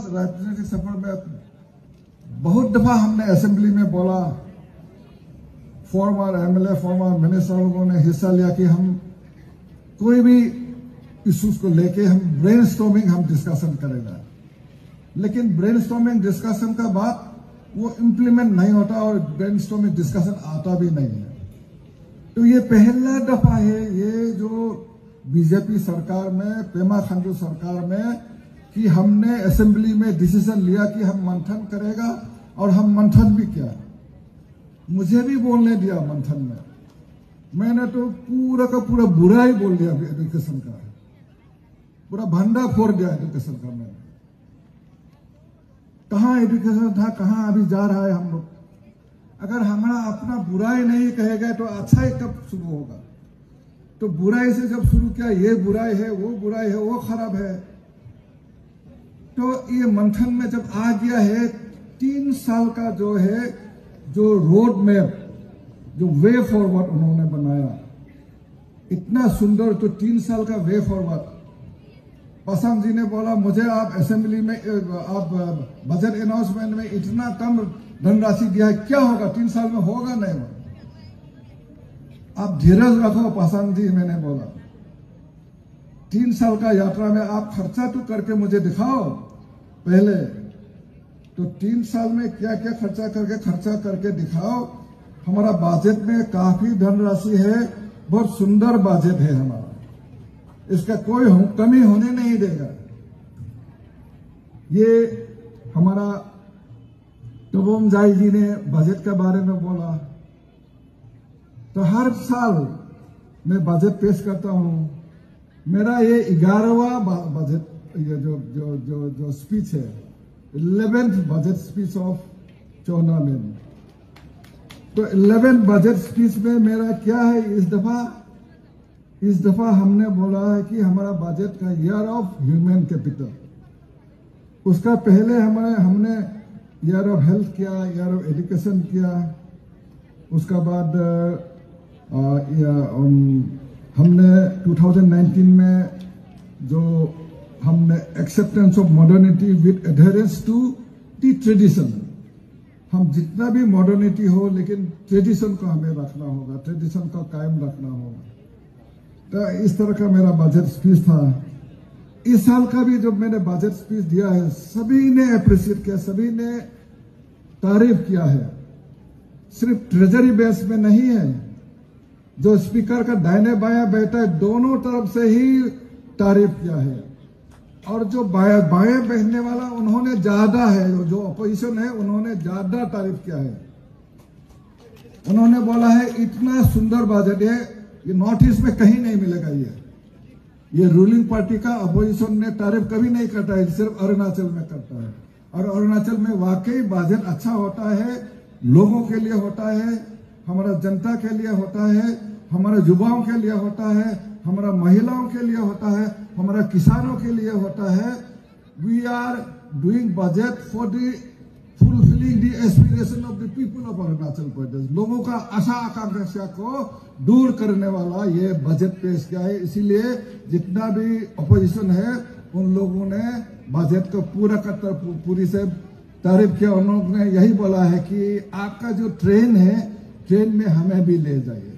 राजनीतिक सफर में बहुत दफा हमने असेंबली में बोला, फॉर्मर एमएलए, फॉर्मर मिनिस्टर लोगों ने हिस्सा लिया कि हम कोई भी इश्यूज को लेके हम ब्रेनस्टॉर्मिंग हम डिस्कशन करेगा, लेकिन ब्रेनस्टॉर्मिंग डिस्कशन का बाद वो इम्प्लीमेंट नहीं होता और ब्रेनस्टॉर्मिंग डिस्कशन आता भी नहीं है। तो ये पहला दफा है ये जो बीजेपी सरकार में, पेमा खांडू सरकार में, कि हमने असेंबली में डिसीजन लिया कि हम मंथन करेगा और हम मंथन भी किया। मुझे भी बोलने दिया मंथन में, मैंने तो पूरा का पूरा बुरा ही बोल दिया एजुकेशन का, पूरा भंडा फोड़ दिया एजुकेशन का। मैंने कहाँ एजुकेशन था, कहाँ अभी जा रहा है हम लोग। अगर हमारा अपना बुराई नहीं कहेगा तो अच्छा ही कब शुरू होगा। तो बुराई से जब शुरू किया, ये बुराई है, वो बुराई है, वो खराब है। तो ये मंथन में जब आ गया है 3 साल का जो है, जो रोड मैप, जो वे फॉरवर्ड उन्होंने बनाया, इतना सुंदर, तो 3 साल का वे फॉरवर्ड। पासवान जी ने बोला मुझे आप असेंबली में, आप बजट अनाउंसमेंट में इतना कम धनराशि दिया है, क्या होगा 3 साल में, होगा नहीं। आप धीरज रखो पासवान जी, मैंने बोला 3 साल का यात्रा में आप खर्चा तो करके मुझे दिखाओ पहले। तो 3 साल में क्या क्या खर्चा करके दिखाओ। हमारा बजट में काफी धनराशि है, बहुत सुंदर बजट है हमारा, इसका कोई कमी होने नहीं देगा। ये हमारा तबोम जाई जी ने बजट के बारे में बोला। तो हर साल मैं बजट पेश करता हूं। मेरा ये 11वां बजट, ये जो स्पीच है, 11th बजट स्पीच ऑफ 14 में। तो 11th बजट स्पीच में मेरा क्या है, इस दफा हमने बोला है कि हमारा बजट का ईयर ऑफ ह्यूमन कैपिटल। उसका पहले हमने ईयर ऑफ हेल्थ किया, ईयर ऑफ एजुकेशन किया। उसका बाद हमने 2019 में जो हमने acceptance of modernity with adherence to the tradition. हम जितना भी मॉडर्निटी हो, लेकिन ट्रेडिशन को हमें रखना होगा, ट्रेडिशन को कायम रखना होगा। तो इस तरह का मेरा बजट स्पीच था। इस साल का भी जब मैंने बजट स्पीच दिया है, सभी ने अप्रिशिएट किया, सभी ने तारीफ किया है। सिर्फ ट्रेजरी बेस में नहीं है, जो स्पीकर का दाहिने बायां बैठा है, दोनों तरफ से ही तारीफ किया है। और जो बाएं बैठने वाला, उन्होंने ज्यादा है, जो अपोजिशन है उन्होंने ज्यादा तारीफ किया है। उन्होंने बोला है इतना सुंदर बजट है, ये नॉर्थ ईस्ट में कहीं नहीं मिलेगा। ये रूलिंग पार्टी का अपोजिशन ने तारीफ कभी नहीं करता है, सिर्फ अरुणाचल में करता है। और अरुणाचल में वाकई बजट अच्छा होता है, लोगों के लिए होता है, हमारा जनता के लिए होता है, हमारे युवाओं के लिए होता है, हमारा महिलाओं के लिए होता है, हमारा किसानों के लिए होता है। We are doing budget for the fulfilling the aspiration of the people of Arunachal Pradesh. लोगों का आशा आकांक्षा को दूर करने वाला ये बजट पेश किया है। इसीलिए जितना भी अपोजिशन है, उन लोगों ने बजट को पूरी से तारीफ किया। उन्होंने यही बोला है कि आपका जो ट्रेन है, ट्रेन में हमें भी ले जाइए।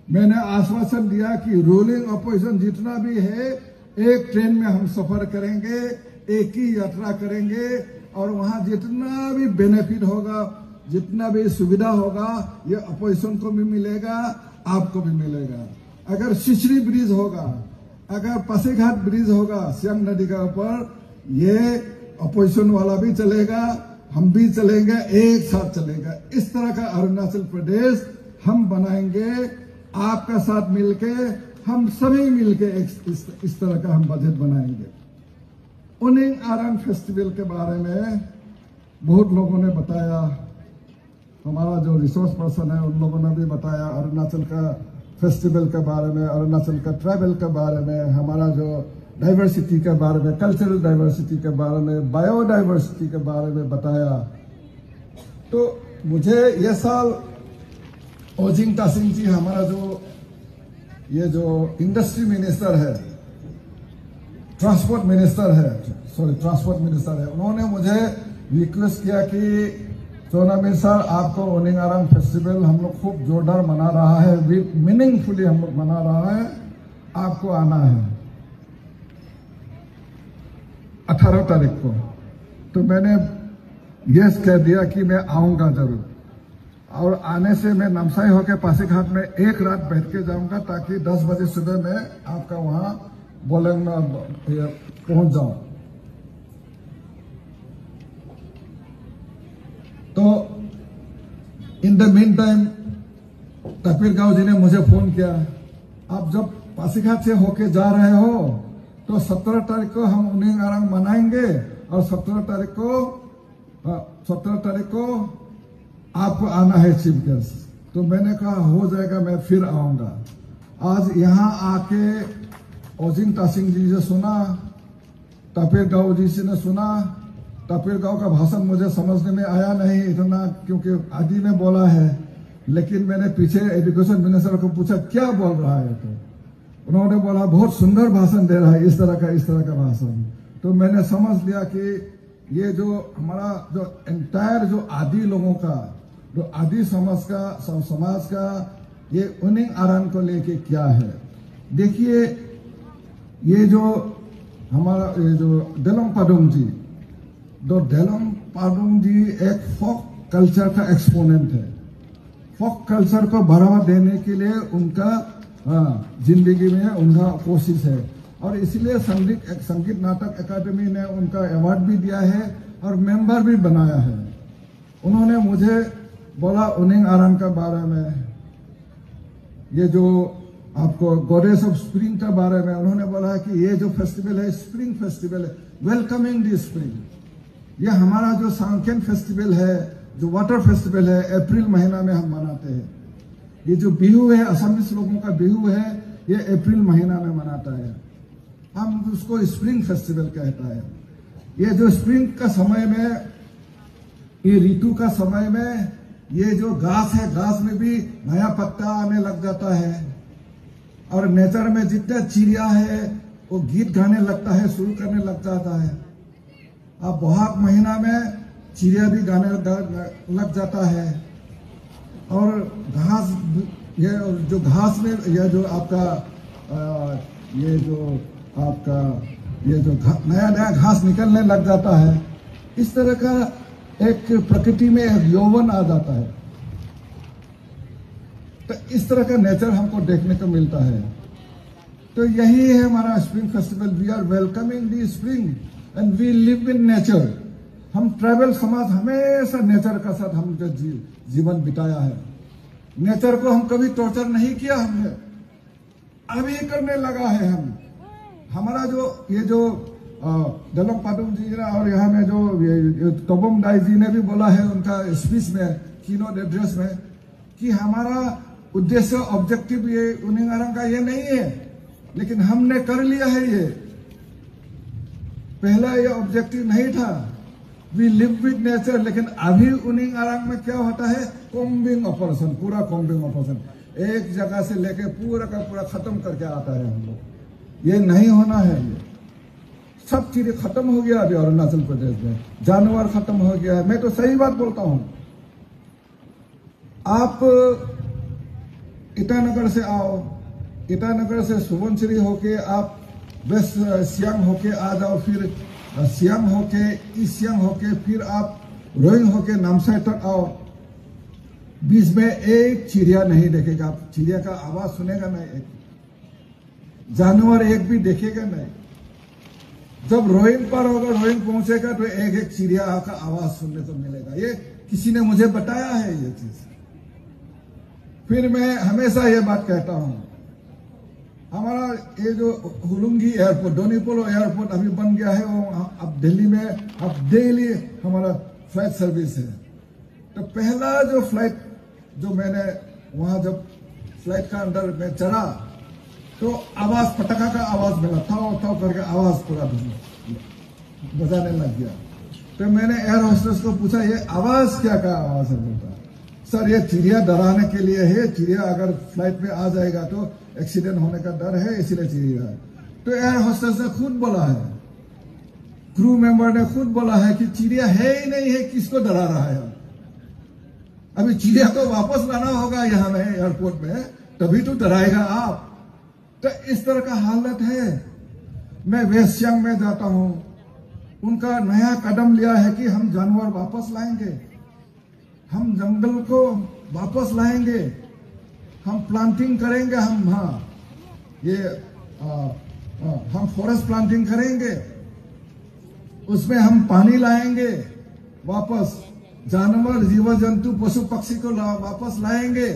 मैंने आश्वासन दिया कि रूलिंग अपोजिशन जितना भी है, एक ट्रेन में हम सफर करेंगे, एक ही यात्रा करेंगे, और वहां जितना भी बेनिफिट होगा, जितना भी सुविधा होगा, ये अपोजिशन को भी मिलेगा, आपको भी मिलेगा। अगर सिचरी ब्रिज होगा, अगर पासीघाट ब्रिज होगा सियांग नदी के ऊपर, ये अपोजिशन वाला भी चलेगा, हम भी चलेंगे, एक साथ चलेगा। इस तरह का अरुणाचल प्रदेश हम बनाएंगे, आपका साथ मिलके, हम सभी मिलके इस तरह का हम बजट बनाएंगे। उनिंग आरंग फेस्टिवल के बारे में बहुत लोगों ने बताया, हमारा जो रिसोर्स पर्सन है उन लोगों ने भी बताया अरुणाचल का फेस्टिवल के बारे में, अरुणाचल का ट्रैवल के बारे में, हमारा जो डाइवर्सिटी के बारे में, कल्चरल डाइवर्सिटी के बारे में, बायोडाइवर्सिटी के बारे में बताया। तो मुझे ये साल ओजिंग तासिंग जी, हमारा जो इंडस्ट्री मिनिस्टर है, ट्रांसपोर्ट मिनिस्टर है, ट्रांसपोर्ट मिनिस्टर है, उन्होंने मुझे रिक्वेस्ट किया कि सोना मीर सर, आपको उनिंग आरंग फेस्टिवल हम लोग खूब जोरदार मना रहा है, मीनिंगफुली हम लोग मना रहा है, आपको आना है 18 तारीख को। तो मैंने यस कह दिया कि मैं आऊंगा जरूर, और आने से मैं नामसाई होकर पासीघाट में एक रात बैठ के जाऊंगा ताकि 10 बजे सुबह मैं आपका वहां बोलेंग पहुंच जाऊं। तो इन द मीन टाइम तपीर गांव जी ने मुझे फोन किया, आप जब पासीघाट से होके जा रहे हो तो 17 तारीख को हम उनिंग आरंग मनाएंगे, और 17 तारीख को आपको आना है चीफ गेस्ट। तो मैंने कहा हो जाएगा, मैं फिर आऊंगा। आज यहां आके ओजिंग तासिंग जी से सुना, तपीर गांव जी से ने सुना। तपीर गांव का भाषण मुझे समझने में आया नहीं इतना, क्योंकि आदि में बोला है, लेकिन मैंने पीछे एजुकेशन मिनिस्टर को पूछा क्या बोल रहा है, तो उन्होंने बोला बहुत सुंदर भाषण दे रहा है, इस तरह का भाषण। तो मैंने समझ लिया कि ये जो हमारा जो एंटायर जो आदि लोगों का, जो आदि समाज का ये उनिंग आरंग को लेके क्या है। देखिए, ये जो हमारा ये जो डेलोंग पादुंग जी, एक फोक कल्चर का एक्सपोनेंट है। फोक कल्चर को बढ़ावा देने के लिए उनका जिंदगी में उनका कोशिश है, और इसलिए संगीत नाटक अकादमी ने उनका अवार्ड भी दिया है और मेंबर भी बनाया है। उन्होंने मुझे बोला उनिंग आरंग के बारे में, ये जो आपको गॉडेस ऑफ स्प्रिंग के बारे में उन्होंने बोला कि ये जो फेस्टिवल है स्प्रिंग फेस्टिवल है, वेलकमिंग द स्प्रिंग। ये हमारा जो सांकेन फेस्टिवल है, जो वाटर फेस्टिवल है, अप्रैल महीना में हम मनाते हैं। ये जो बिहू है, असमीज लोगों का बिहू है, ये अप्रैल महीना में मनाता है, हम उसको स्प्रिंग फेस्टिवल कहता है। ये जो स्प्रिंग का समय में, ये ऋतु का समय में, ये जो घास है, घास में भी नया पत्ता आने लग जाता है, और नेचर में जितना चिड़िया है वो गीत गाने लगता है, शुरू करने लग जाता है। अब बोहाग महीना में चिड़िया भी गाने लग जाता है, और घास, ये जो घास में यह जो आपका ये जो आपका ये जो नया घास निकलने लग जाता है, इस तरह का एक प्रकृति में एक यौवन आ जाता है। तो इस तरह का नेचर हमको देखने को मिलता है। तो यही है हमारा spring festival. We are welcoming the spring and we live in nature. हम ट्राइबल समाज हमेशा नेचर का साथ हम जो जीवन बिताया है। नेचर को हम कभी टॉर्चर नहीं किया, हमने अभी करने लगा है। हमारा जो ये जो डेलोंग पादुंग जी और यहाँ में जो तोबोंग दाई जी ने भी बोला है उनका स्पीच में, कीनोट एड्रेस में, कि हमारा उद्देश्य ऑब्जेक्टिव ये उनिंग आरंग का ये नहीं है, लेकिन हमने कर लिया है। ये पहला ये ऑब्जेक्टिव नहीं था, वी लिव विद नेचर। लेकिन अभी उनिंग आरंग में क्या होता है, कॉम्बिंग ऑपरेशन, पूरा कॉम्बिंग ऑपरेशन, एक जगह से लेके पूरा का पूरा खत्म करके आता है हम लोग। ये नहीं होना है। ये सब चीजें खत्म हो गया अभी अरुणाचल प्रदेश में, जानवर खत्म हो गया है। मैं तो सही बात बोलता हूं। आप ईटानगर से आओ, ईटानगर से सुबनसिरी होके आप वेस्ट सियांग होके आ जाओ, फिर सियांग होके, ईस्ट सियांग होके, फिर आप रोइंग होके नामसाई तक आओ। बीच में एक चिड़िया नहीं देखेगा, आप चिड़िया का आवाज सुनेगा नहीं, एक जानवर एक भी देखेगा नहीं। जब रोइंग पर होगा, रोइंग पहुंचेगा तो एक एक चिड़िया का आवाज सुनने को मिलेगा। ये किसी ने मुझे बताया है ये चीज। फिर मैं हमेशा ये बात कहता हूं, हमारा ये जो हुलुंगी एयरपोर्ट, डोनीपोलो एयरपोर्ट अभी बन गया है, वो अब दिल्ली में अब डेली हमारा फ्लाइट सर्विस है। तो पहला जो फ्लाइट जो मैंने वहां जब फ्लाइट का अंदर में चढ़ा तो आवाज, पटाखा का आवाज मिला, थाओ थाओ करके आवाज पूरा बजाने लग गया। तो मैंने एयर होस्टेस को पूछा ये आवाज क्या का आवाज है? बोलता सर ये चिड़िया डराने के लिए है, चिड़िया अगर फ्लाइट में आ जाएगा तो एक्सीडेंट होने का डर है, इसलिए चिड़िया है। तो एयर होस्टेस ने खुद बोला है क्रू मेंबर ने खुद बोला है कि चिड़िया है ही नहीं है, किसको डरा रहा है। अभी चिड़िया को वापस लाना होगा यहाँ में एयरपोर्ट में, तभी तो डराएगा आप। तो इस तरह का हालत है। मैं वेस्ट सियांग में जाता हूं, उनका नया कदम लिया है कि हम जानवर वापस लाएंगे, हम जंगल को वापस लाएंगे, हम प्लांटिंग करेंगे, हम फॉरेस्ट प्लांटिंग करेंगे, उसमें हम पानी लाएंगे वापस, जानवर जीव जंतु पशु पक्षी को वापस लाएंगे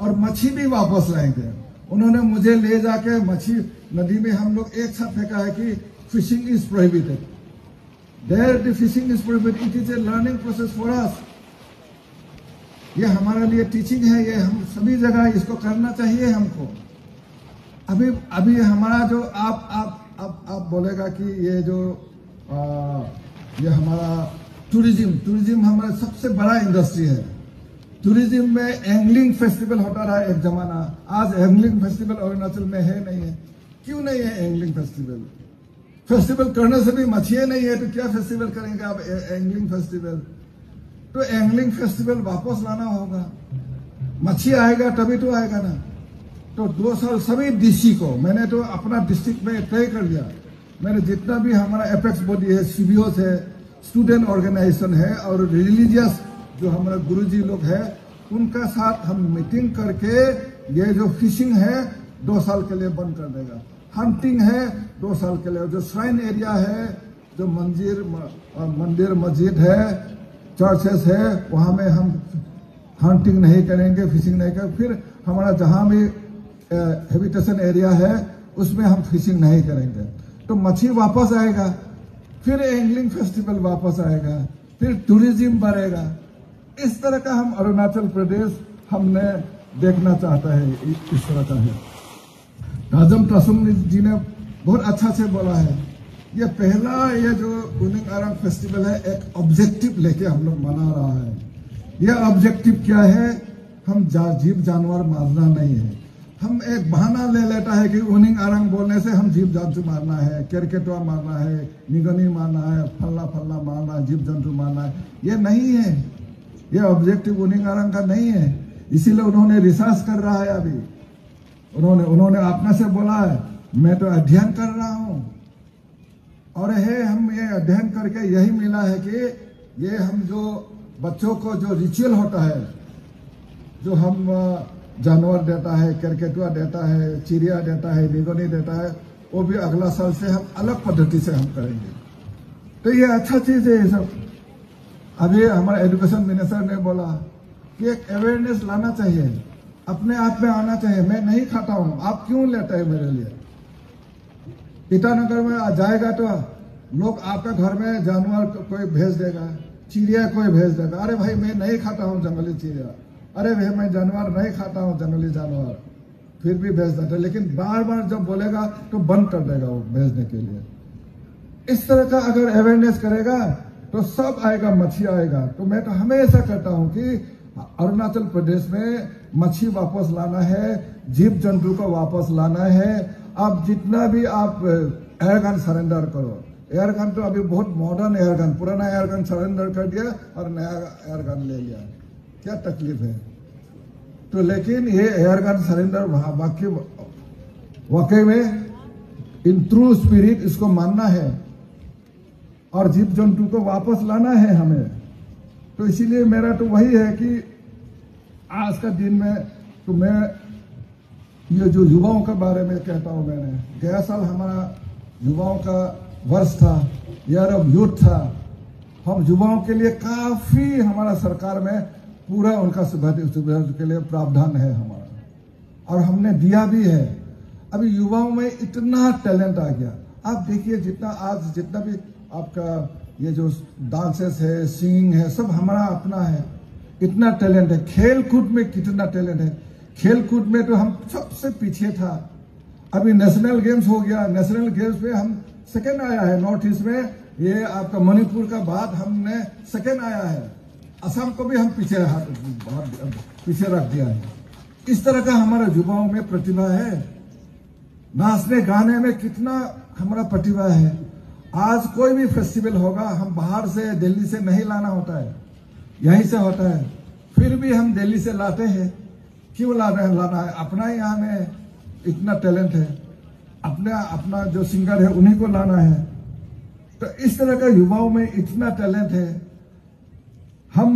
और मच्छी भी वापस लाएंगे। उन्होंने मुझे ले जाके मच्छी नदी में हम लोग एक साथ फेंका है कि fishing is prohibited, there the fishing is prohibited, it is a learning process for us. ये हमारे लिए टीचिंग है, ये हम सभी जगह इसको करना चाहिए हमको। अभी हमारा जो आप बोलेगा कि ये जो ये हमारा टूरिज्म हमारा सबसे बड़ा इंडस्ट्री है। टूरिज्म में एंगलिंग फेस्टिवल होता रहा एक जमाना, आज एंगलिंग फेस्टिवल अरुणाचल में है नहीं है। क्यों नहीं है एंगलिंग फेस्टिवल? फेस्टिवल करने से भी मछलियां नहीं है तो क्या फेस्टिवल करेंगे आप एंगलिंग फेस्टिवल? तो एंगलिंग फेस्टिवल वापस लाना होगा, मच्छी आएगा तभी तो आएगा ना। तो 2 साल सभी डीसी को मैंने तो अपना डिस्ट्रिक्ट में तय कर लिया, मैंने जितना भी हमारा एपेक्स बॉडी है, सीबीओस है, स्टूडेंट ऑर्गेनाइजेशन है और रिलीजियस जो हमारे गुरुजी लोग हैं, उनका साथ हम मीटिंग करके ये जो फिशिंग है 2 साल के लिए बंद कर देगा, हंटिंग है 2 साल के लिए, जो श्राइन एरिया है, जो मंदिर मस्जिद है, चर्चेस है, वहां में हम हंटिंग नहीं करेंगे, फिशिंग नहीं करेंगे। फिर हमारा जहां भी हैबिटेशन एरिया है उसमें हम फिशिंग नहीं करेंगे, तो मछली वापस आएगा, फिर एंगलिंग फेस्टिवल वापस आएगा, फिर टूरिज्म बढ़ेगा। इस तरह का हम अरुणाचल प्रदेश हमने देखना चाहता है, इस तरह का है। राजम तासुम जी ने बहुत अच्छा से बोला है, ये पहला ये जो उनिंग आरंग फेस्टिवल है एक ऑब्जेक्टिव लेके हम लोग मना रहा है। यह ऑब्जेक्टिव क्या है? हम जीव जानवर मारना नहीं है। हम एक बहाना ले लेता है कि उनिंग आरंग बोलने से हम जीव जंतु मारना है, केरकेटुआ मारना है, निगनी मारना है, फल्ला मारना है, जीव जंतु मारना है। ये नहीं है, ये ऑब्जेक्टिव उनिंग आरंग का नहीं है। इसीलिए उन्होंने रिसर्च कर रहा है। अभी उन्होंने अपने से बोला है मैं तो अध्ययन कर रहा हूं, और हम ये अध्ययन करके यही मिला है कि ये हम जो बच्चों को जो रिचुअल होता है, जो हम जानवर देता है, केरकेटुआ देता है, चिड़िया देता है, निगोनी देता है, वो भी अगला साल से हम अलग पद्धति से हम करेंगे। तो ये अच्छा चीज है ये सब। अभी हमारा एजुकेशन मिनिस्टर ने बोला कि एक अवेयरनेस लाना चाहिए, अपने आप में आना चाहिए। मैं नहीं खाता हूं, आप क्यों लेते हैं मेरे लिए? ईटानगर में जाएगा तो लोग आपका घर में जानवर कोई भेज देगा, चिड़िया कोई भेज देगा। अरे भाई मैं नहीं खाता हूं जंगली चिड़िया, अरे भाई मैं जानवर नहीं खाता हूं जंगली जानवर, फिर भी भेज देते। लेकिन बार बार जब बोलेगा तो बंद कर देगा वो भेजने के लिए। इस तरह का अगर अवेयरनेस करेगा तो सब आएगा, मच्छी आएगा। तो मैं तो हमेशा कहता हूं कि अरुणाचल प्रदेश में मच्छी वापस लाना है, जीव जंतु को वापस लाना है। अब जितना भी आप एयरगन सरेंडर करो, एयरगन तो अभी बहुत मॉडर्न एयरगन, पुराना एयरगन सरेंडर कर दिया और नया एयरगन ले लिया, क्या तकलीफ है? तो लेकिन ये एयरगन सरेंडर वाकई में इन ट्रू स्पिरिट इसको मानना है और जीव जंतु को वापस लाना है हमें। तो इसीलिए मेरा तो वही है कि आज का दिन में तो मैं ये जो युवाओं के बारे में कहता हूं, मैंने गया साल हमारा युवाओं का वर्ष था, ईयर ऑफ यूथ था। हम युवाओं के लिए काफी हमारा सरकार में पूरा उनका सुविधा के लिए प्रावधान है हमारा, और हमने दिया भी है। अभी युवाओं में इतना टैलेंट आ गया। आप देखिए जितना भी आपका ये जो डांसेस है, सिंगिंग है, सब हमारा अपना है। इतना टैलेंट है। खेल कूद में कितना टैलेंट है। खेल कूद में तो हम सबसे पीछे था। अभी नेशनल गेम्स हो गया, नेशनल गेम्स में हम सेकेंड आया है नॉर्थ ईस्ट में। ये आपका मणिपुर का बाद हमने सेकेंड आया है। असम को भी हम पीछे रख दिया है। इस तरह का हमारा युवाओं में प्रतिभा है। नाचने गाने में कितना हमारा प्रतिभा है। आज कोई भी फेस्टिवल होगा हम बाहर से दिल्ली से नहीं लाना होता है, यहीं से होता है। फिर भी हम दिल्ली से लाते हैं, क्यों लाना है? अपना ही यहाँ में इतना टैलेंट है, अपना जो सिंगर है उन्हीं को लाना है। तो इस तरह का युवाओं में इतना टैलेंट है। हम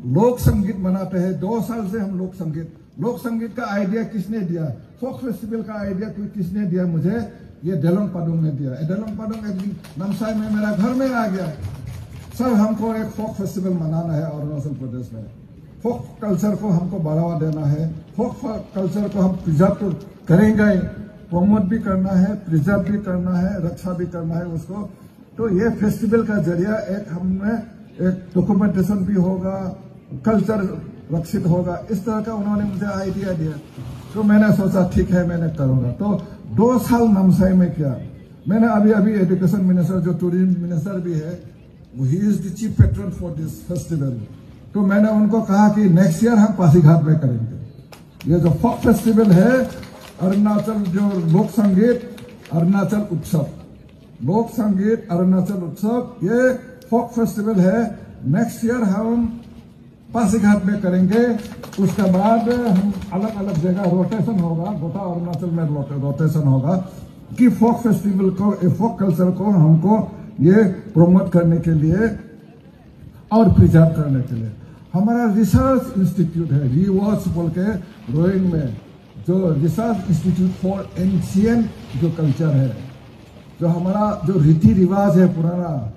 लोक संगीत मनाते हैं, 2 साल से हम लोक संगीत का आइडिया किसने दिया? फोक फेस्टिवल का आइडिया कोई किसने दिया मुझे? ये डेलोंग पादुंग ने दिया। डेलोंग पादुंग एक दिन नामसाई में मेरा घर में आ गया, सर हमको एक फोक फेस्टिवल मनाना है अरुणाचल प्रदेश में, फोक कल्चर को हमको बढ़ावा देना है, फोक कल्चर को हम प्रिजर्व करेंगे, प्रमोट भी करना है, प्रिजर्व भी करना है, रक्षा भी करना है उसको। तो ये फेस्टिवल का जरिया एक हमने एक डॉक्यूमेंटेशन भी होगा, कल्चर रक्षित होगा, इस तरह का उन्होंने मुझे आइडिया दिया। तो मैंने सोचा ठीक है मैंने करूंगा। तो 2 साल नामसाई में किया मैंने। अभी एजुकेशन मिनिस्टर जो टूरिज्म मिनिस्टर भी है, he is the chief patron for this festival. तो मैंने उनको कहा कि नेक्स्ट ईयर हम पासीघाट में करेंगे। ये जो फोक फेस्टिवल है अरुणाचल, जो लोक संगीत अरुणाचल उत्सव, लोक संगीत अरुणाचल उत्सव, ये फोक फेस्टिवल है। नेक्स्ट ईयर हम पासीघाट में करेंगे। उसके बाद हम अलग अलग जगह रोटेशन होगा, गोटा अरुणाचल में रोटेशन होगा कि फोक फेस्टिवल को, फोक कल्चर को हमको ये प्रमोट करने के लिए और प्रिजर्व करने के लिए। हमारा रिसर्च इंस्टीट्यूट है, रिवॉच बोल के रोइंग में, जो रिसर्च इंस्टीट्यूट फॉर एंशिएंट जो कल्चर है, जो हमारा जो रीति रिवाज है पुराना,